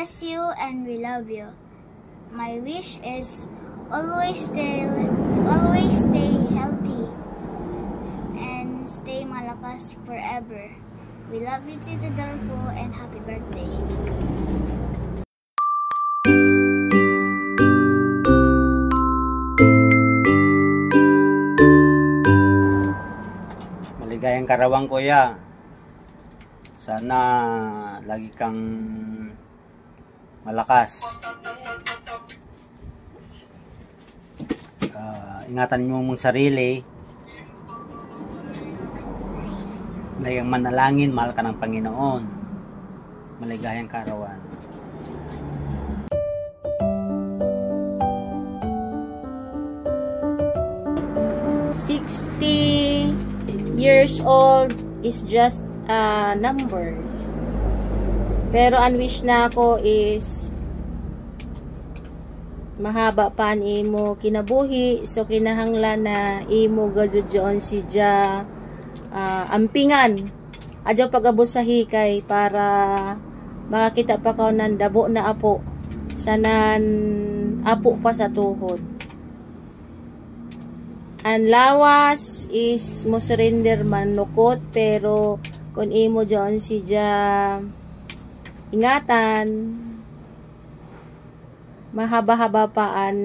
bless you and we love you. My wish is always stay healthy and stay malakas forever. We love you, Tito Darko, and happy birthday. Maligayang karawang, kuya. Sana lagi kang malakas. Ingatan mo mong sarili. Layang manalangin, mahal ka ng Panginoon. Maligayang kaarawan. Years old is just a number. Pero ang wish na ako is mahaba pa ni imo kinabuhi, so kinahanglan na imo gazudyon si Ja ampingan adyo pagabusahi kay para makakita pa ka ng dabo na apo sanan apo pa sa tuhod. Ang lawas is mo surrender man lukot, pero kung imo dyan si Ja ingatan, mahaba-haba pa ang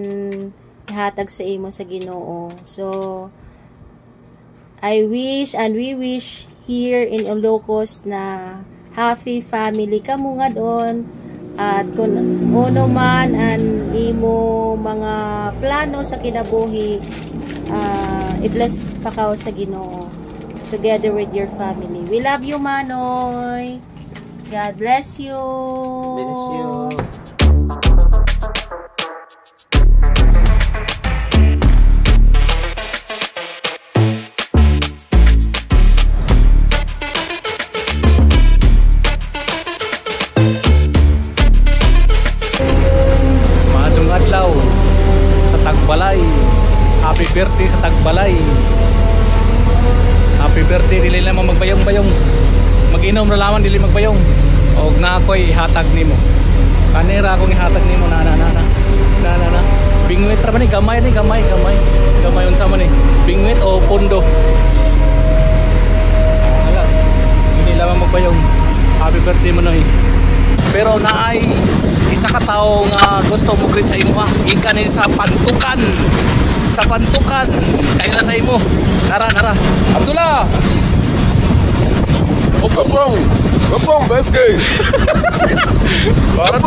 ihatag sa imo sa Ginoo. So I wish and we wish here in Ilocos na happy family kamo nga doon, at kung uno man ang imo mga plano sa kinabuhi, i-bless pa kao sa Ginoo together with your family. We love you, Manoy. God bless you. Bless you. Maadong adlaw sa Tagbalay. Happy birthday sa Tagbalay. Happy birthday, dili naman magbayong-bayong. Mag-inom na lamang, dili magbayong. Og na ako'y ihatag nimo. Kanira akong ihatag nimo na. Bingwit ra ba ni gamay ni gamay unsa man ni? Bingwit o pundo? Ala. Dili lamang magbayong. Happy birthday mo noy. Pero naay isa ka tawo nga gusto mo greet sa imo ha. Ika ni sa pantukan. Sa pantukan. Kaya na sa imo. Nara. Abdullah. Opong birthday. Happy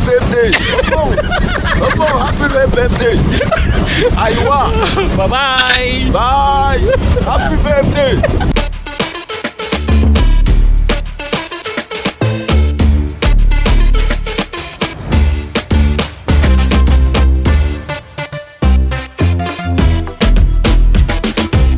birthday. Opong happy birthday. Aywa. Bye-bye. Bye. Happy birthday.